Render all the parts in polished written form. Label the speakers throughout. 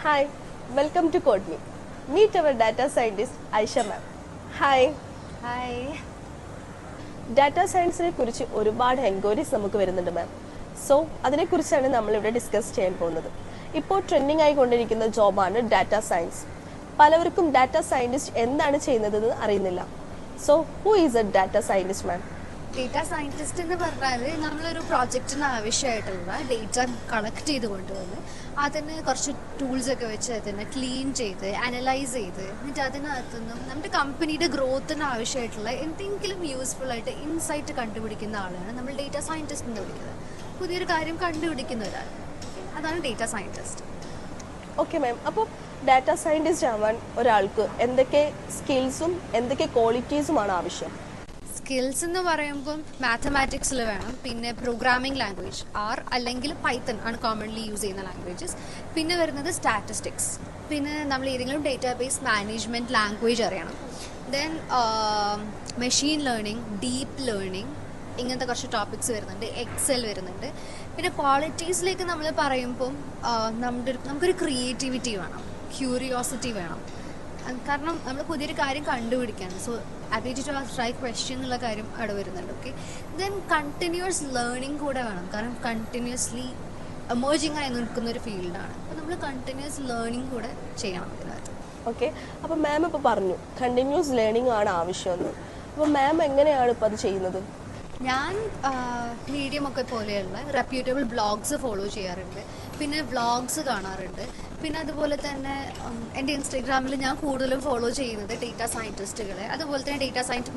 Speaker 1: Hi, welcome to Code Me. Meet our data scientist Aisha ma'am. Hi.
Speaker 2: Hi.
Speaker 1: Data സയൻസിനെ കുറിച്ച് ഒരുപാട് enquiries നമുക്ക് വരുന്നുണ്ട് മാം. സോ അതിനെക്കുറിച്ചാണ് നമ്മളിവിടെ ഡിസ്കസ് ചെയ്യാൻ പോകുന്നത്. ഇപ്പോൾ ട്രെൻഡിങ് ആയിക്കൊണ്ടിരിക്കുന്ന ജോബാണ് ഡാറ്റാ സയൻസ്. പലവർക്കും ഡാറ്റാ സയൻറ്റിസ്റ്റ് എന്താണ് ചെയ്യുന്നതെന്ന് അറിയുന്നില്ല. So who is a data scientist ma'am?
Speaker 2: Data scientist എന്ന് പറഞ്ഞാൽ നമ്മളൊരു പ്രോജക്റ്റിന് ആവശ്യമായിട്ടുള്ള ഡേറ്റ കളക്ട് ചെയ്ത് കൊണ്ടുവന്ന് അതിന് കുറച്ച് ടൂൾസൊക്കെ വെച്ച് അതിനെ ക്ലീൻ ചെയ്ത് അനലൈസ് ചെയ്ത് എന്നിട്ട് അതിനകത്തുനിന്നും നമ്മുടെ കമ്പനിയുടെ ഗ്രോത്തിന് ആവശ്യമായിട്ടുള്ള എന്തെങ്കിലും യൂസ്ഫുൾ ആയിട്ട് ഇൻസൈറ്റ് കണ്ടുപിടിക്കുന്ന ആളാണ് നമ്മൾ ഡേറ്റാ സയൻറ്റിസ്റ്റ് എന്ന് വിളിക്കുന്നത്. പുതിയൊരു കാര്യം കണ്ടുപിടിക്കുന്ന ഒരാൾ, അതാണ് ഡേറ്റാ സയൻറ്റിസ്റ്റ്.
Speaker 1: ഓക്കെ മാം, അപ്പോൾ ഡാറ്റാ സയൻറ്റിസ്റ്റ് ആവാൻ ഒരാൾക്ക് എന്തൊക്കെ സ്കിൽസും എന്തൊക്കെ ക്വാളിറ്റീസുമാണ് ആവശ്യം?
Speaker 2: സ്കിൽസ് എന്ന് പറയുമ്പം മാത്തമാറ്റിക്സിൽ വേണം, പിന്നെ പ്രോഗ്രാമിംഗ് ലാംഗ്വേജ് അല്ലെങ്കിൽ പൈത്തൺ ആണ് കോമൺലി യൂസ് ചെയ്യുന്ന ലാംഗ്വേജസ്. പിന്നെ വരുന്നത് സ്റ്റാറ്റിസ്റ്റിക്സ്, പിന്നെ നമ്മൾ ഏതെങ്കിലും ഡേറ്റാബേസ് മാനേജ്മെൻറ്റ് ലാംഗ്വേജ് അറിയണം. Then machine learning, deep learning, ഇങ്ങനത്തെ കുറച്ച് ടോപ്പിക്സ് വരുന്നുണ്ട്. എക്സൽ വരുന്നുണ്ട്. പിന്നെ ക്വാളിറ്റീസിലേക്ക് നമ്മൾ പറയുമ്പം നമുക്കൊരു ക്രിയേറ്റിവിറ്റി വേണം, ക്യൂരിയോസിറ്റി വേണം. കാരണം നമ്മൾ പുതിയൊരു കാര്യം കണ്ടുപിടിക്കുകയാണ്. So ability to ask right question എന്നുള്ള കാര്യം അവിടെ വരുന്നുണ്ട്. ഓക്കെ, ദെൻ കണ്ടിന്യൂസ് ലേണിംഗ് കൂടെ വേണം. കാരണം കണ്ടിന്യൂസ്ലി എമേർജിങ് ആയി നിൽക്കുന്ന ഒരു ഫീൽഡാണ്. അപ്പോൾ നമ്മൾ കണ്ടിന്യൂസ് ലേണിംഗ് കൂടെ ചെയ്യണം ഇതിനകത്ത്.
Speaker 1: ഓക്കെ, അപ്പോൾ മാം ഇപ്പോൾ പറഞ്ഞു കണ്ടിന്യൂസ് ലേണിംഗ് ആണ് ആവശ്യമെന്ന്. അപ്പോൾ മാം എങ്ങനെയാണ് ഇപ്പോൾ അത് ചെയ്യുന്നത്?
Speaker 2: ഞാൻ മീഡിയമൊക്കെ പോലെയുള്ള റെപ്യൂട്ടബിൾ ബ്ലോഗ്സ് ഫോളോ ചെയ്യാറുണ്ട്, പിന്നെ വ്ളോഗ്സ് കാണാറുണ്ട്. പിന്നെ അതുപോലെ തന്നെ എൻ്റെ ഇൻസ്റ്റഗ്രാമിൽ ഞാൻ കൂടുതലും ഫോളോ ചെയ്യുന്നത് ഡേറ്റാ സയൻറ്റിസ്റ്റുകളെ, അതുപോലെ തന്നെ ഡേറ്റാ സയൻസ്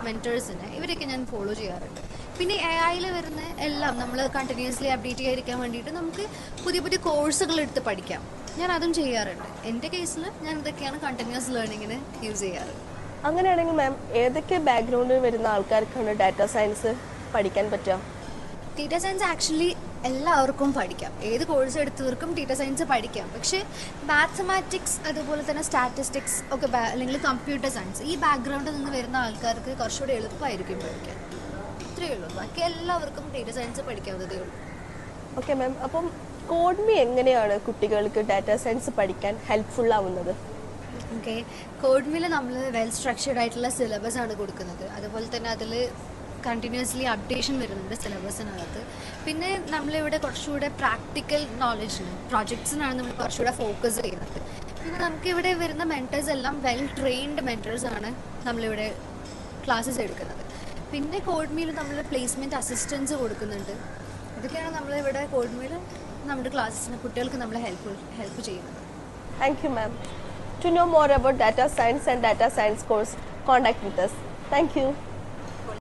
Speaker 2: മെൻറ്റേഴ്സിനെ, ഇവരൊക്കെ ഞാൻ ഫോളോ ചെയ്യാറുണ്ട്. പിന്നെ AI വരുന്ന എല്ലാം നമ്മൾ കണ്ടിന്യൂസ്ലി അപ്ഡേറ്റ് ചെയ്യാതിരിക്കാൻ വേണ്ടിയിട്ട് നമുക്ക് പുതിയ പുതിയ കോഴ്സുകൾ എടുത്ത് പഠിക്കാം. ഞാൻ അതും ചെയ്യാറുണ്ട്. എൻ്റെ കേസിൽ ഞാൻ ഇതൊക്കെയാണ് കണ്ടിന്യൂസ് ലേണിങ്ങിന് യൂസ് ചെയ്യാറ്.
Speaker 1: അങ്ങനെയാണെങ്കിൽ മാം ഏതൊക്കെ ബാക്ക്ഗ്രൗണ്ടിൽ വരുന്ന ആൾക്കാർക്കാണ് ഡാറ്റാ സയൻസ് പഠിക്കാൻ പറ്റുക?
Speaker 2: ഡേറ്റാ സയൻസ് ആക്ച്വലി എല്ലാവർക്കും പഠിക്കാം, ഏത് കോഴ്സ് എടുത്തവർക്കും ഡേറ്റാ സയൻസ് പഠിക്കാം. പക്ഷേ മാത്തമാറ്റിക്സ് അതുപോലെ തന്നെ സ്റ്റാറ്റിസ്റ്റിക്സ് ഒക്കെ അല്ലെങ്കിൽ കമ്പ്യൂട്ടർ സയൻസ് ഈ ബാക്ക്ഗ്രൗണ്ടിൽ നിന്ന് വരുന്ന ആൾക്കാർക്ക് കുറച്ചുകൂടി എളുപ്പമായിരിക്കും പഠിക്കാൻ. ഇത്രയേ ഉള്ളൂ. ബാക്കി എല്ലാവർക്കും ഡേറ്റാ സയൻസ് പഠിക്കാവുന്നതേ ഉള്ളൂ.
Speaker 1: ഓക്കെ മാം, അപ്പം കോഡ് മീ എങ്ങനെയാണ് കുട്ടികൾക്ക് ഡാറ്റാ സയൻസ് പഠിക്കാൻ ഹെൽപ്ഫുൾ ആവുന്നത്?
Speaker 2: ഓക്കെ, കോഡ് മീയിൽ നമ്മൾ വെൽ സ്ട്രക്ചേർഡ് ആയിട്ടുള്ള സിലബസ് ആണ് കൊടുക്കുന്നത്. അതുപോലെ തന്നെ അതിൽ കണ്ടിന്യൂസ്ലി അപ്ഡേഷൻ വരുന്നുണ്ട് സിലബസിനകത്ത്. പിന്നെ നമ്മളിവിടെ കുറച്ചുകൂടെ പ്രാക്ടിക്കൽ നോളജിന് പ്രോജക്ട്സിനാണ് നമ്മൾ കുറച്ചുകൂടെ ഫോക്കസ് ചെയ്യുന്നത്. പിന്നെ നമുക്കിവിടെ വരുന്ന മെൻറ്റേഴ്സ് എല്ലാം വെൽ ട്രെയിൻഡ് മെൻറ്റേഴ്സാണ് നമ്മളിവിടെ ക്ലാസ്സസ് എടുക്കുന്നത്. പിന്നെ കോഡ് മീയിൽ നമ്മൾ പ്ലേസ്മെൻറ്റ് അസിസ്റ്റൻസ് കൊടുക്കുന്നുണ്ട്. ഇതൊക്കെയാണ് നമ്മളിവിടെ കോഡ് മീയിൽ നമ്മുടെ ക്ലാസ്സസിന് കുട്ടികൾക്ക് നമ്മൾ ഹെൽപ്പ് ചെയ്യുന്നത്.
Speaker 1: Thank you ma'am. To know more about data science and data science course, contact with us. Thank you.